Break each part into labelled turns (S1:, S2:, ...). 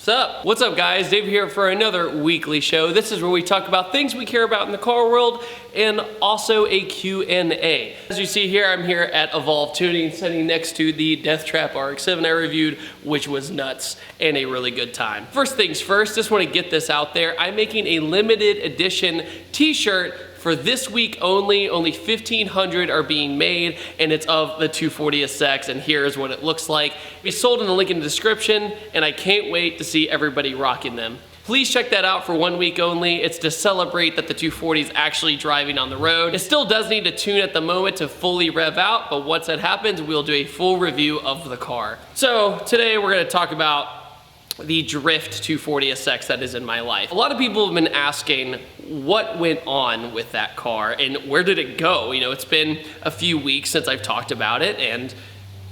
S1: What's up guys? Dave here for another weekly show. This is where we talk about things we care about in the car world and also a Q&A. As you see here, I'm here at Evolve Tuning, sitting next to the Death Trap RX-7 I reviewed, which was nuts and a really good time. First things first, just want to get this out there. I'm making a limited edition t-shirt for this week only. Only 1,500 are being made, and it's of the 240SX, and here's what it looks like. It'll be sold in the link in the description, and I can't wait to see everybody rocking them. Please check that out for 1 week only. It's to celebrate that the 240 is actually driving on the road. It still does need a tune at the moment to fully rev out, but once that happens, we'll do a full review of the car. So today we're gonna talk about the Drift 240SX that is in my life. A lot of people have been asking what went on with that car and where did it go? You know, it's been a few weeks since I've talked about it, and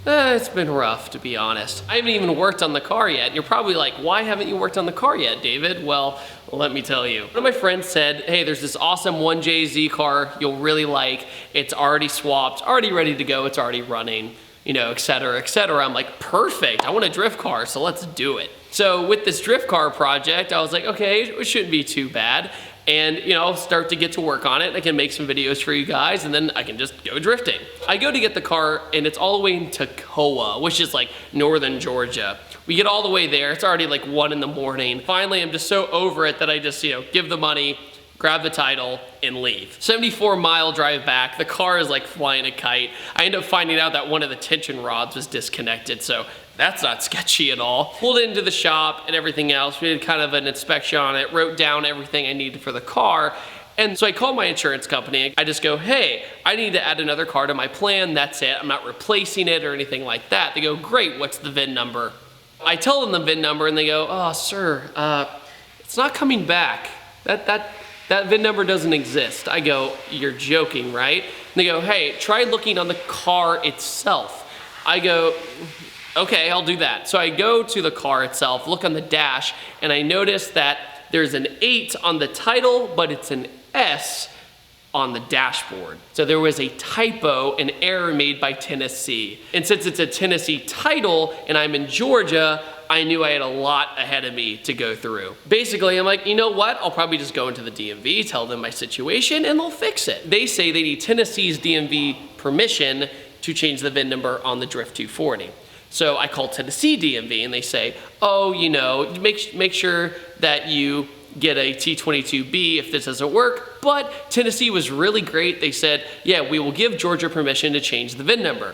S1: it's been rough, to be honest. I haven't even worked on the car yet. You're probably like, why haven't you worked on the car yet, David? Well, let me tell you. One of my friends said, hey, there's this awesome 1JZ car you'll really like. It's already swapped, already ready to go, it's already running, you know, etc., etc. I'm like, perfect, I want a drift car, so let's do it. So with this drift car project, I was like, okay, it shouldn't be too bad. And you know, I'll start to get to work on it. I can make some videos for you guys, and then I can just go drifting. I go to get the car, and it's all the way in Toccoa, which is like northern Georgia. We get all the way there, it's already like 1 in the morning. Finally, I'm just so over it that I just, you know, give the money, grab the title, and leave. 74-mile drive back, the car is like flying a kite. I end up finding out that one of the tension rods was disconnected, so that's not sketchy at all. Pulled into the shop and everything else. We did kind of an inspection on it, wrote down everything I needed for the car. And so I called my insurance company. I just go, hey, I need to add another car to my plan. That's it. I'm not replacing it or anything like that. They go, great, what's the VIN number? I tell them the VIN number and they go, oh, sir, it's not coming back. That VIN number doesn't exist. I go, you're joking, right? And they go, hey, try looking on the car itself. I go, okay, I'll do that. So I go to the car itself, look on the dash, and I notice that there's an 8 on the title, but it's an S on the dashboard. So there was a typo, an error made by Tennessee. And since it's a Tennessee title and I'm in Georgia, I knew I had a lot ahead of me to go through. Basically, I'm like, you know what? I'll probably just go into the DMV, tell them my situation, and they'll fix it. They say they need Tennessee's DMV permission to change the VIN number on the Drift 240. So I call Tennessee DMV and they say, oh, you know, make sure that you get a T22B if this doesn't work. But Tennessee was really great. They said, yeah, we will give Georgia permission to change the VIN number.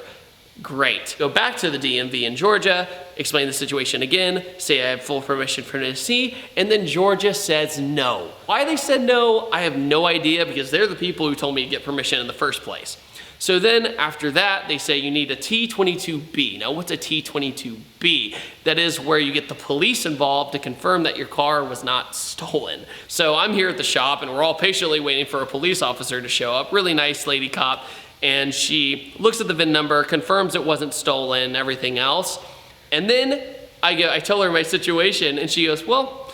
S1: Great. Go back to the DMV in Georgia, explain the situation again, say I have full permission for Tennessee, and then Georgia says no. Why they said no, I have no idea, because they're the people who told me to get permission in the first place. So then after that, they say you need a T22B. Now what's a T22B? That is where you get the police involved to confirm that your car was not stolen. So I'm here at the shop and we're all patiently waiting for a police officer to show up. Really nice lady cop. And she looks at the VIN number, confirms it wasn't stolen, everything else. And then I tell her my situation and she goes, well,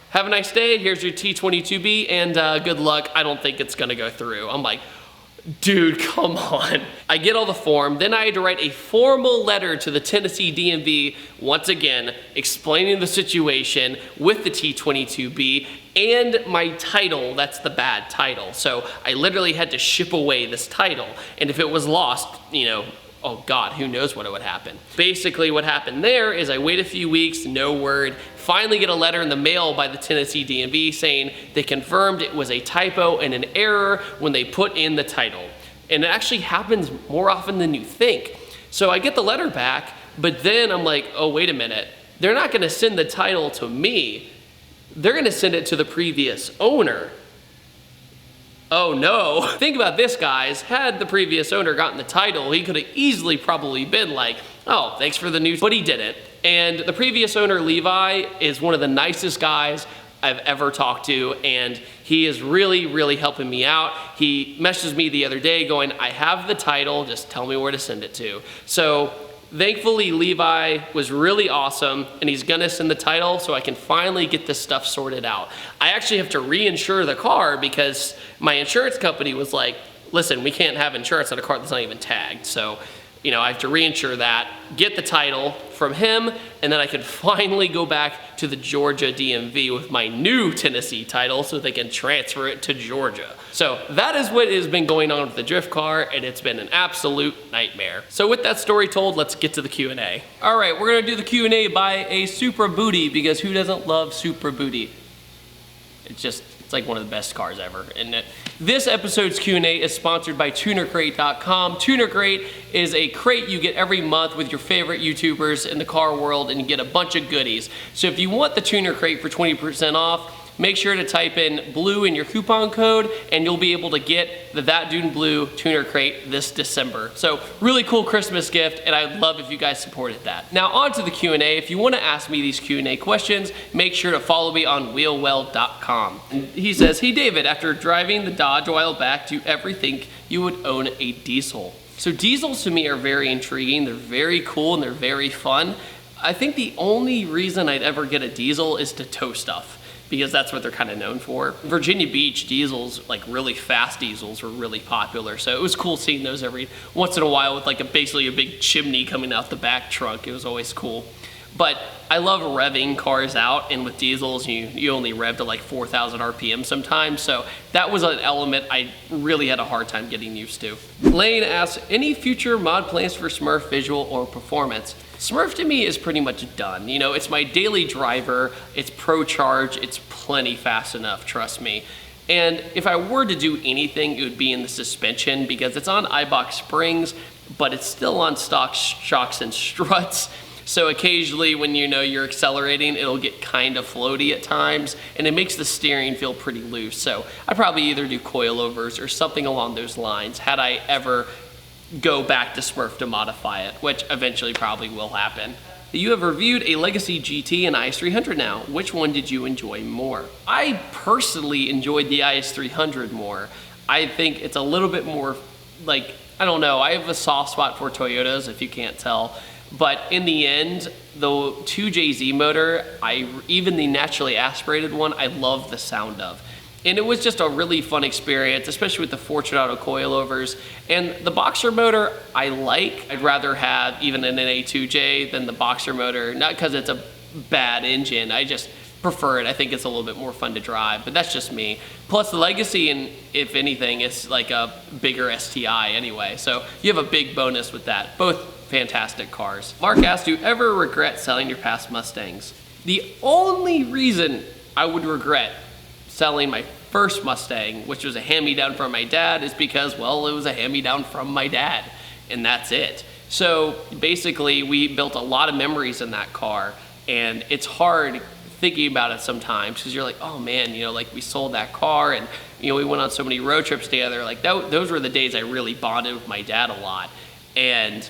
S1: have a nice day. Here's your T22B and good luck. I don't think it's gonna go through. I'm like, dude, come on. I get all the form, then I had to write a formal letter to the Tennessee DMV, once again, explaining the situation with the T22B and my title, that's the bad title. So I literally had to ship away this title, and if it was lost, you know, oh God, who knows what would happen. Basically what happened there is I wait a few weeks, no word, finally get a letter in the mail by the Tennessee DMV saying they confirmed it was a typo and an error when they put in the title. And it actually happens more often than you think. So I get the letter back, but then I'm like, oh, wait a minute. They're not gonna send the title to me. They're gonna send it to the previous owner. Oh no. Think about this, guys. Had the previous owner gotten the title, he could have easily probably been like, oh, thanks for the news, but he didn't. And the previous owner, Levi, is one of the nicest guys I've ever talked to, and he is really, really helping me out. He messaged me the other day going, I have the title, just tell me where to send it to. So thankfully, Levi was really awesome, and he's gonna send the title so I can finally get this stuff sorted out. I actually have to reinsure the car because my insurance company was like, listen, we can't have insurance on a car that's not even tagged. So you know, I have to reinsure that, get the title from him, and then I can finally go back to the Georgia DMV with my new Tennessee title so they can transfer it to Georgia. So that is what has been going on with the drift car, and it's been an absolute nightmare. So with that story told, let's get to the Q&A. All right, we're gonna do the Q&A by a Supra Booty, because who doesn't love Supra Booty? It's like one of the best cars ever. And this episode's Q&A is sponsored by TunerCrate.com. Tuner Crate is a crate you get every month with your favorite YouTubers in the car world, and you get a bunch of goodies. So if you want the Tuner Crate for 20% off, make sure to type in blue in your coupon code, and you'll be able to get the ThatDudeinBlue Tuner Crate this December. So really cool Christmas gift, and I'd love if you guys supported that. Now on to the Q&A. If you want to ask me these Q&A questions, make sure to follow me on wheelwell.com. And he says, hey David, after driving the Dodge a while back, do you ever think you would own a diesel? So diesels to me are very intriguing. They're very cool and they're very fun. I think the only reason I'd ever get a diesel is to tow stuff, because that's what they're kind of known for. Virginia Beach diesels, like really fast diesels, were really popular. So it was cool seeing those every once in a while with like basically a big chimney coming out the back trunk. It was always cool. But I love revving cars out, and with diesels, you only rev to like 4,000 RPM sometimes. So that was an element I really had a hard time getting used to. Lane asks, any future mod plans for Smurf visual or performance? Smurf to me is pretty much done. You know, it's my daily driver, it's pro charge, it's plenty fast enough, trust me. And if I were to do anything, it would be in the suspension, because it's on iBox springs, but it's still on stock shocks and struts. So occasionally when you know you're accelerating, it'll get kind of floaty at times, and it makes the steering feel pretty loose. So I'd probably either do coilovers or something along those lines had I ever go back to Smurf to modify it, which eventually probably will happen. You have reviewed a Legacy GT and IS300 now. Which one did you enjoy more? I personally enjoyed the IS300 more. I think it's a little bit more, like, I don't know, I have a soft spot for Toyotas, if you can't tell. But in the end, the 2JZ motor, even the naturally aspirated one, I love the sound of. And it was just a really fun experience, especially with the Fortunato coilovers. And the Boxer motor, I like. I'd rather have even an NA2J than the Boxer motor, not because it's a bad engine, I just prefer it. I think it's a little bit more fun to drive, but that's just me. Plus the Legacy, and if anything, it's like a bigger STI anyway. So you have a big bonus with that. Both fantastic cars. Mark asked, do you ever regret selling your past Mustangs? The only reason I would regret selling my first Mustang, which was a hand-me-down from my dad, is because, well, it was a hand-me-down from my dad, and that's it. So basically, we built a lot of memories in that car, and it's hard thinking about it sometimes, because you're like, oh man, you know, like we sold that car, and you know, we went on so many road trips together. Like those were the days I really bonded with my dad a lot, and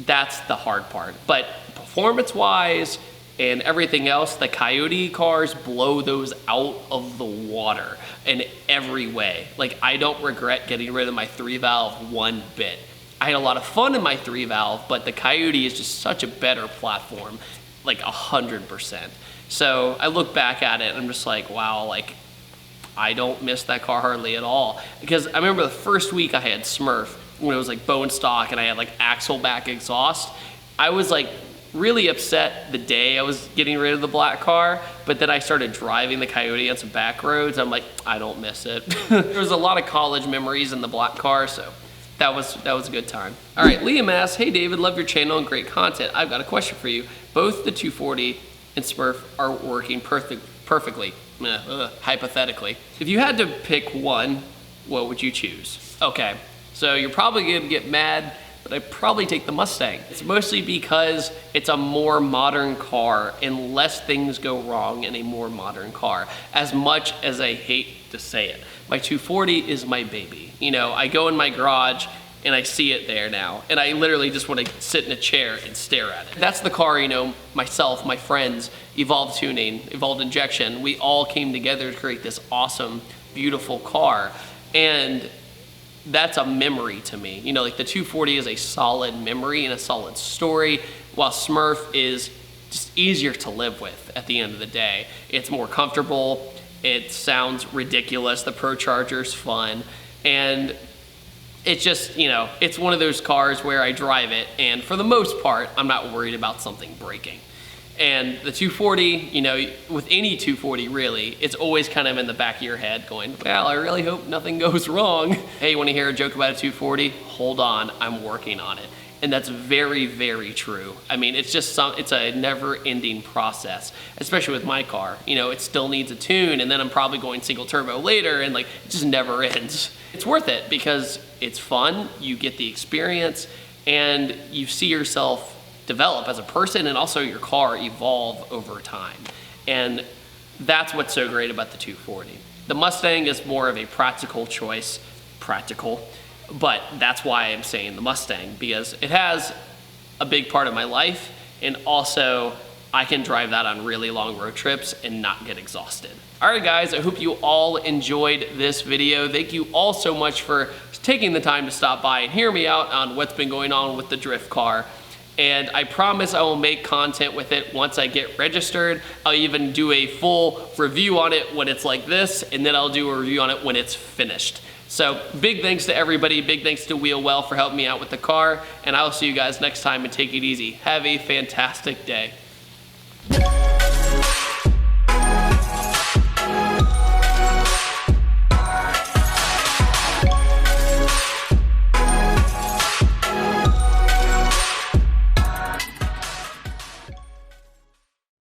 S1: that's the hard part. But performance-wise, and everything else, the Coyote cars blow those out of the water in every way. Like, I don't regret getting rid of my 3-valve one bit. I had a lot of fun in my 3-valve, but the Coyote is just such a better platform, like 100%. So I look back at it and I'm just like, wow, like I don't miss that car hardly at all. Because I remember the first week I had Smurf, when it was like bone stock and I had like axle back exhaust, I was like really upset the day I was getting rid of the black car, but then I started driving the Coyote on some back roads. I'm like, I don't miss it. There was a lot of college memories in the black car, so that was a good time. All right, Liam asks, hey David, love your channel and great content. I've got a question for you. Both the 240 and Smurf are working perfectly, hypothetically. If you had to pick one, what would you choose? Okay, so you're probably gonna get mad, but I'd probably take the Mustang. It's mostly because it's a more modern car and less things go wrong in a more modern car, as much as I hate to say it. My 240 is my baby. You know, I go in my garage and I see it there now, and I literally just want to sit in a chair and stare at it. That's the car, you know, myself, my friends, Evolved Tuning, Evolved Injection, we all came together to create this awesome, beautiful car. And that's a memory to me. You know, like the 240 is a solid memory and a solid story, while Smurf is just easier to live with at the end of the day. It's more comfortable, it sounds ridiculous, the Pro Charger's fun, and it's just, you know, it's one of those cars where I drive it, and for the most part, I'm not worried about something breaking. And the 240, you know, with any 240 really, it's always kind of in the back of your head going, well, I really hope nothing goes wrong. Hey, you wanna hear a joke about a 240? Hold on, I'm working on it. And that's very, very true. I mean, it's just it's a never-ending process, especially with my car. You know, it still needs a tune, and then I'm probably going single turbo later, and like, it just never ends. It's worth it because it's fun, you get the experience, and you see yourself develop as a person, and also your car evolve over time. And that's what's so great about the 240. The Mustang is more of a practical choice, but that's why I'm saying the Mustang, because it has a big part of my life, and also I can drive that on really long road trips and not get exhausted. All right, guys, I hope you all enjoyed this video. Thank you all so much for taking the time to stop by and hear me out on what's been going on with the drift car. And I promise I will make content with it once I get registered. I'll even do a full review on it when it's like this, and then I'll do a review on it when it's finished. So big thanks to everybody. Big thanks to Wheel-Well for helping me out with the car. And I'll see you guys next time, and take it easy. Have a fantastic day.